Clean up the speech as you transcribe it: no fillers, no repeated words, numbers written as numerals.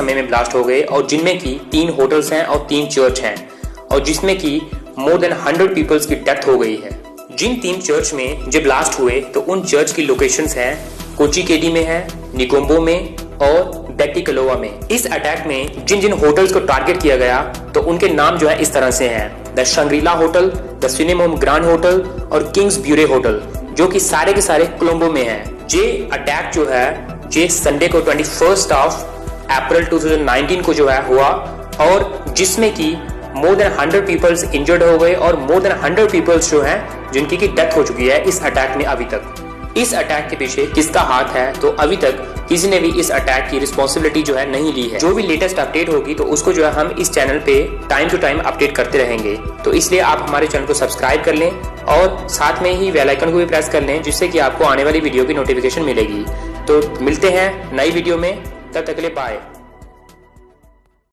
समय में ब्लास्ट हो गए और जिनमें की 3 होटल्स हैं और 3 चर्च हैं और जिसमें की मोर देन 100 पीपल्स की डेथ हो गई है। जिन 3 चर्च में जब ब्लास्ट हुए तो उन चर्च की लोकेशंस हैं कोचिकेडी में है, निगोम्बो में और बेटिकलोवा में। इस अटैक में जिन जिन होटल्स को टारगेट किया गया तो उनके नाम जो है इस तरह से हैं: the Shangri La hotel, the Cinnamon Grand hotel और किंग्स ब्यूरे होटल, जो कि सारे के सारे कोलंबो में हैं। ये अटैक जो है ये संडे को 21 अप्रैल 2019 को जो है हुआ और जिसमें की मोर देन 100 पीपल्स इंजर्ड हो गए और मोर देन 100 पीपल्स जो हैं जिनकी की डेथ हो चुकी है इस अटैक में अभी तक। इस अटैक के पीछे किसका हाथ है तो अभी तक किसी ने भी इस अटैक की रिस्पॉन्सिबिलिटी जो है नहीं ली है। जो भी लेटेस्ट अपडेट होगी तो उसको जो है हम इस चैनल पे टाइम टू टाइम अपडेट करते रहेंगे, तो इसलिए आप हमारे चैनल को सब्सक्राइब कर लें और साथ में ही बेल आइकन को भी प्रेस कर लें, जिससे कि आपको आने वाली वीडियो की नोटिफिकेशन मिलेगी। तो मिलते हैं नई वीडियो में, तब तक के लिए बाय।